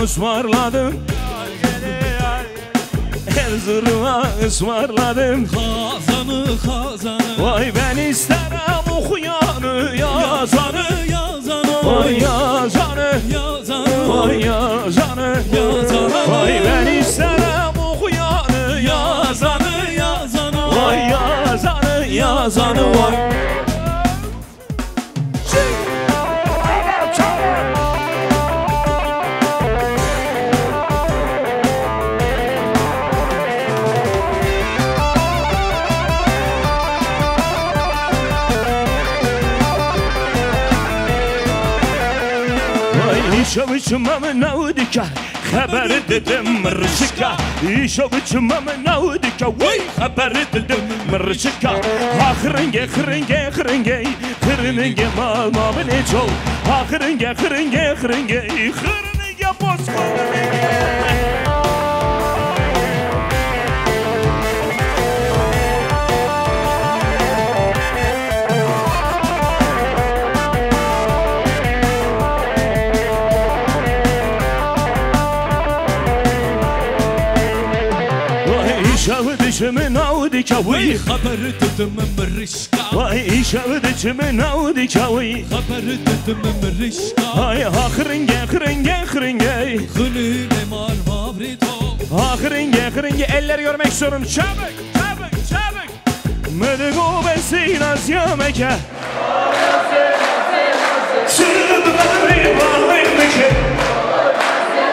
ısmarladım. Erzurum'a ısmarladım. Kazanı Vay ben isterim okuyanı yazanı. Vay yazanı. Vay yazanı. Vay ben isterim okuyanı yazanı. Vay yazanı vay. شوچمم نودیکا خبر دادم مرشکا شوچمم نودیکا وی خبر دادم مرشکا آخرنگه مال ما بنی چو آخرنگه باسکو شودشم ناودی کوی خبر دادم مرشکا وای شودشم ناودی کوی خبر دادم مرشکا ay ahırınge Gülüne mal mavrito ahırınge eller görmek istiyorum çabuk Mıdıgo besinas yemeke Sırıbıları bağlaymışım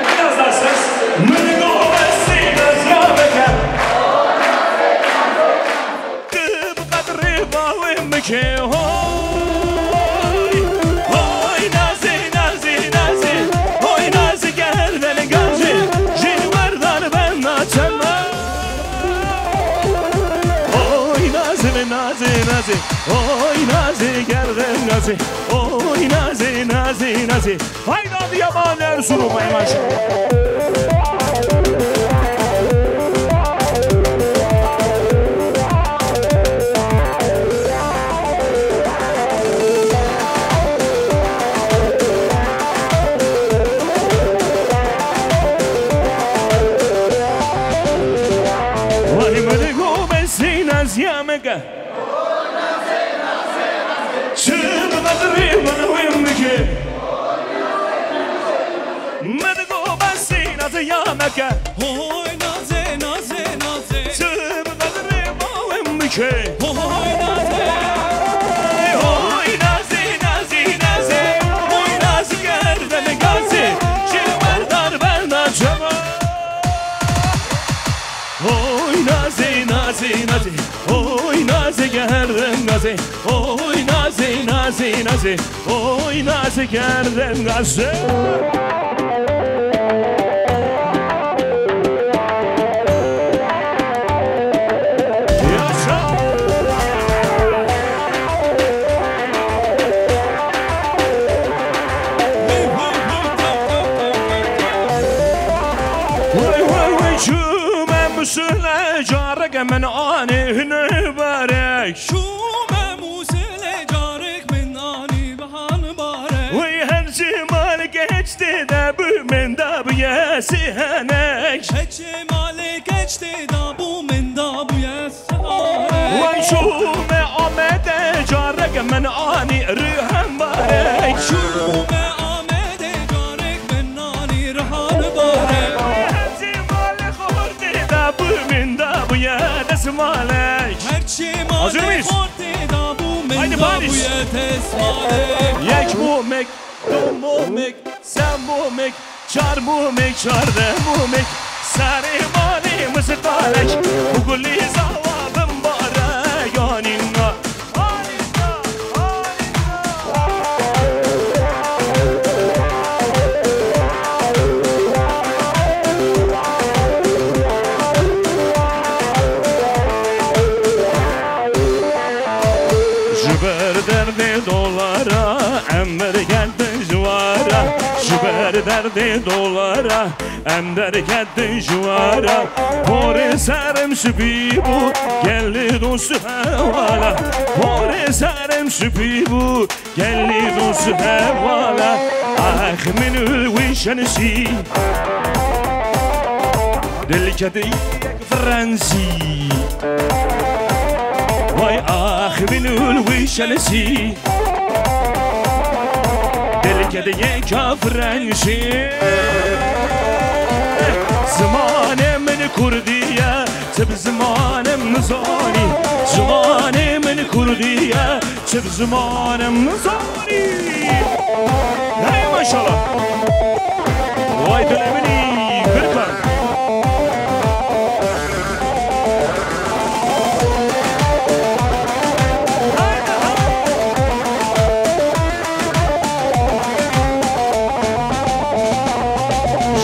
biraz daha ses Mıdıgo besinas yemeke Meke hoy nazi hoy nazi gel beni gazi jinverdan ben naçama hoy nazi hoy nazi gel ben gazi hoy nazi haydi adı yaman Erzurum'a maşallah Yamega Çırpıları bana uyumluke Mıdıgo basinadı yamega Hoy naze Çırpıları bana uyumluke Hoy naze Hoy nazi gerdene gazi Çilverdar ben açama Hoy nazi Oy nazi gerden gazi Oy nazi Oy nazi gerden gazi Yaşa Vay şume müsüle carek men anihne barek Şume musile carek men ani bahan barek Vay her cemal geçti de bu men da bu yesihenek Her cemal geçti de bu men da bu yesihenek Vay şume amede carek men ani rühem barek Şume amede carek men ani rühem barek Her cemal kordi de bu men da bu yesmalek Her cemal kordi de bu men da bu yesmalek Yek mumek, du mumek, sen mumek Çar mumek, çarde mumek Sari mani mısıtalek Bu gulli zavabım bare yanina Jüber derdi dolara Ember geldi juvara Jüber derdi dolara Ember geldi juvara Hore serem süpibu Gelli dostu hevala Hore serem süpibu Gelli dostu hevala آخ من الوشنسي دلكدي فرنسي واي آخ من الوشنسي دلكدي فرنسي زمان من كردية تب زمان مزاني زمان من كردية تب زمان مزاني هاي ما شاء الله وايد الامني بركان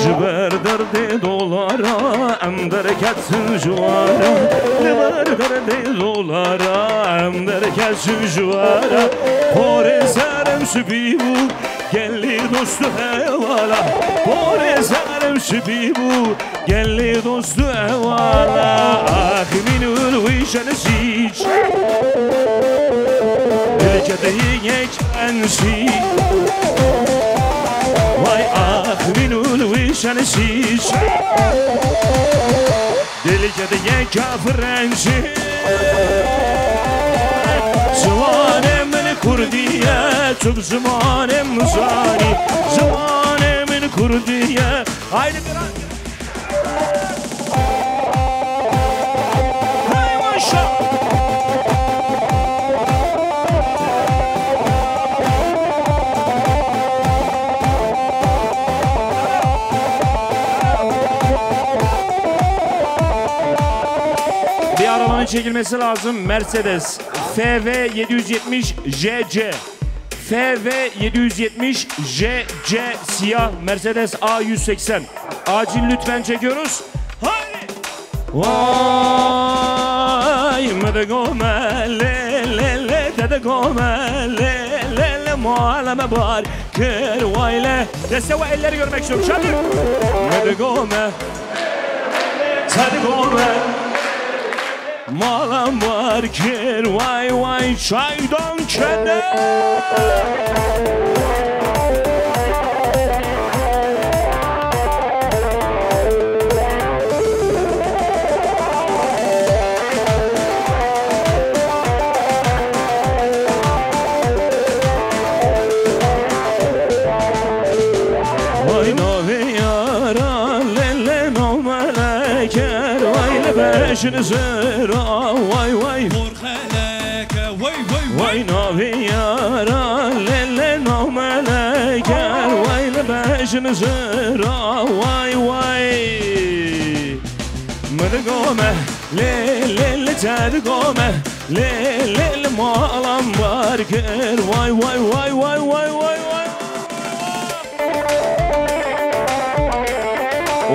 جبر درد دولارا ام درکت جوارا جبر درد دولارا ام درکت جوارا پر سرم سبیبو گلی دوست هوالا پر سرم سبیبو گلی دوست هوالا آخ من الوشنسیج دلکده یک انسی وای آخ من الوشنسیج دلکده یک فرنسی زمان من كردية تب زمان مزاني زمان من كردية هاي نقرأ هاي ما شاء bir arabanın çekilmesi lazım. Mercedes FV 770 JC FV 770 JC siyah Mercedes A180 acil lütfen çekiyoruz. Haydi. Vay medegome le le le dedegome le le le mualleme bar kır vayle deste ve elleri görmek istiyorum. Şadır medegome dedegome Malam var ker vay vay çaydan kene Vay navi yara lele no meleker vay le beşini zera vay vay Vay navi yara lele no meleker vay le beşini zera vay vay Mırgome le le le tedgome le le le malam var ker vay vay vay vay vay vay vay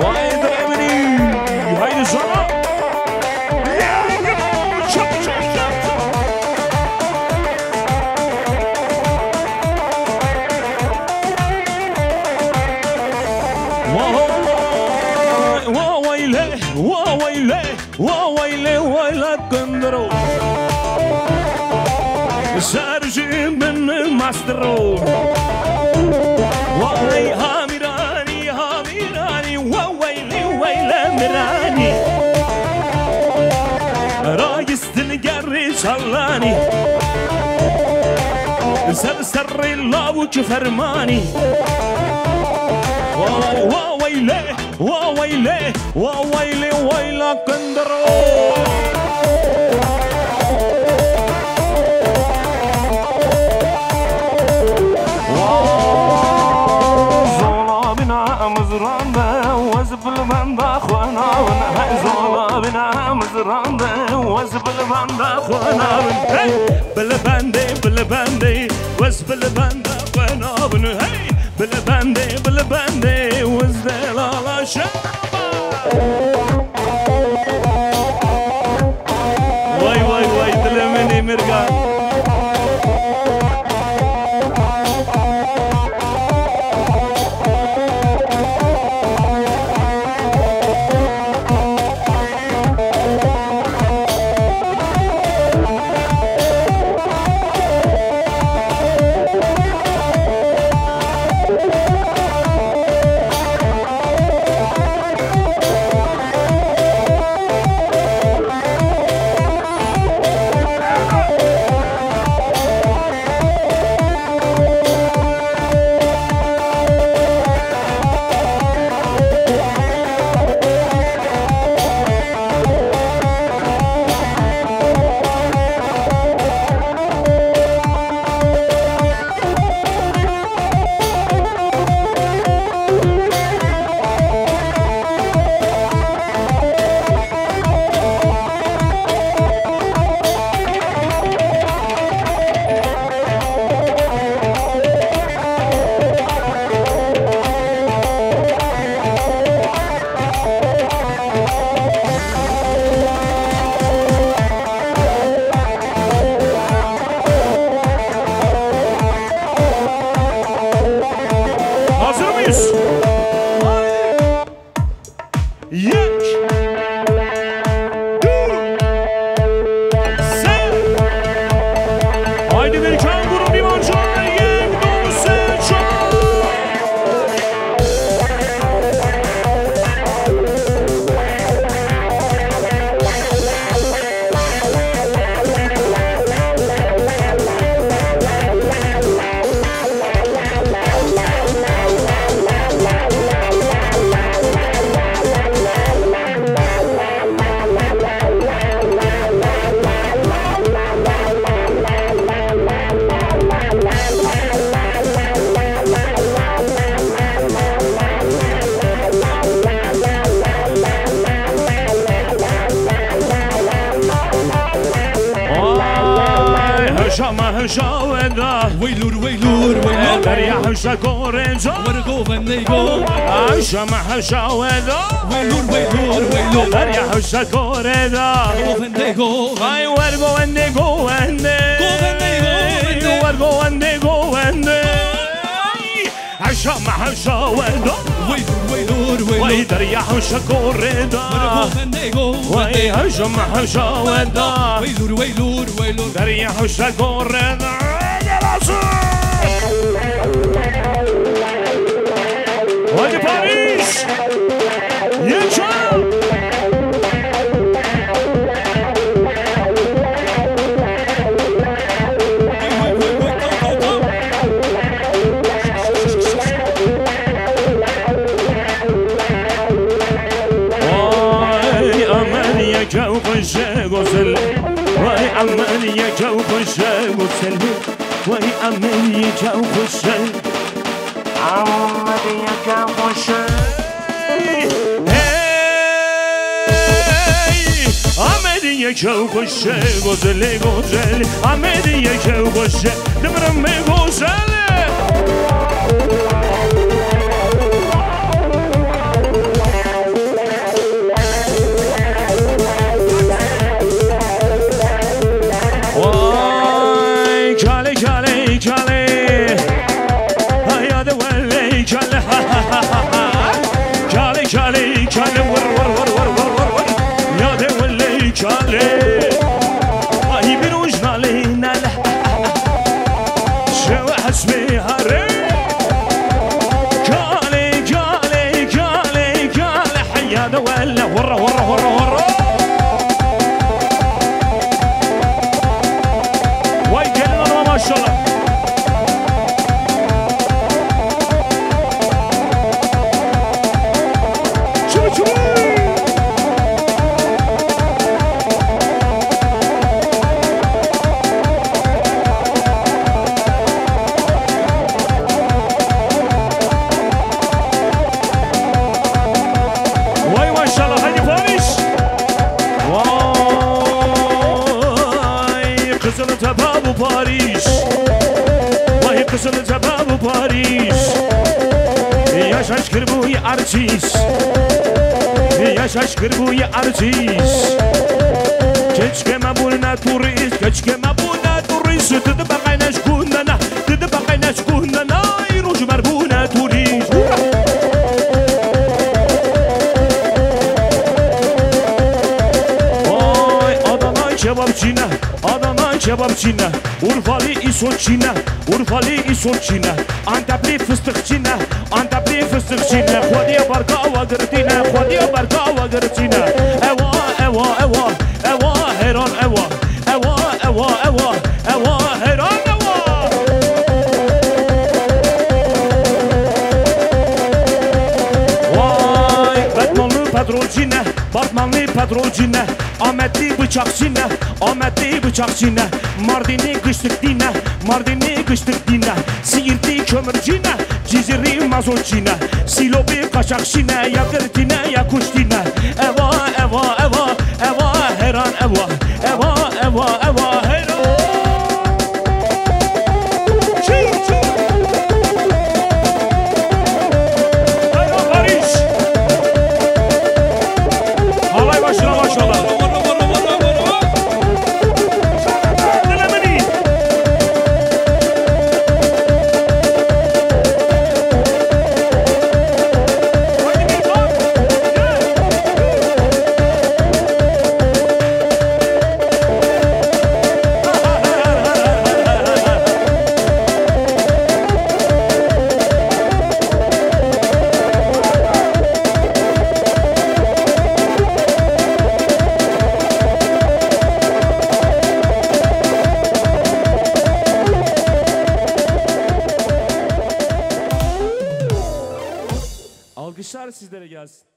Vay drevni haydi sana وويلي ويلك كندرو سرجي من ماسترو واي هاميراني هاميراني وويلي ويلا مراني رايس تنقري شلاني سر الله فرماني وويلي وويلي وويلي ويلك كندرو زولا بنا مزرانده وزبل بنده خناون زولا بنا مزرانده وزبل بنده خناون بل بنده وزبل بنده خناون بل بنده وزدل على شابه واي واي واي دلمني مرقان Paris. یک دو سه haydi bir kan grup liman çorba یک دو سه چهار هشاودا ويلور ويلور ويلور دريا هشا كورنجا ورقو فنيقو شمع هشاودا ويلور ويلور ويلور دريا هشا كورنجا فنيقو اي ورقو وندقو وندقو ورقو وندقو وندقو هشمع هشاودا ويلور ويلور ويلور وي دريا هشا كورنجا ورقو فنيقو وي هشمع هشاودا ويلور ويلور ويلور دريا هشا كورنجا Hadi Paris! Yaşa! Vay aman ya çok hoşa güzel. Vay aman ya çok hoşa güzel. Vay aman ya çok hoşa. Aman ya çok hoşa. Hey! Aman ya çok hoşa güzel güzel. Aman ya çok hoşa. Dımrım mı güzel? Şaşkır bu ya artist. Keşke ma buna turist, keşke ma buna turist. Tıdı bakayna şkundana, tıdı bakayna şkundana. Ruj marbuna turist. Vay Adana kebapçına, Adana kebapçına. Urfalı isotçına, Urfalı isotçına. Antepli fıstıkçına, Antepli fıstıkçına. Khodiye barka vagırtina, khodiye barka vagırtina. Eva, eva, eva, eva, heran eva. Eva, eva, eva, eva, heran eva. Vay Batmanlı patrolcine, Batmanlı patrolcine. Ahmetli bıçakçine, Ahmetli bıçakçine. Mardin'i kıştık dine, Mardin'i kıştık dine. Siirt'i kömürcine, Ciziri mazotçine. Silobi kaçakçine, ya gırtine ya kuştine. Eva, eva, eva, eva, heran eva. Eva, eva, eva, heran. Haydi Paris! Halay başına maşallah. Alkışlar sizlere gelsin.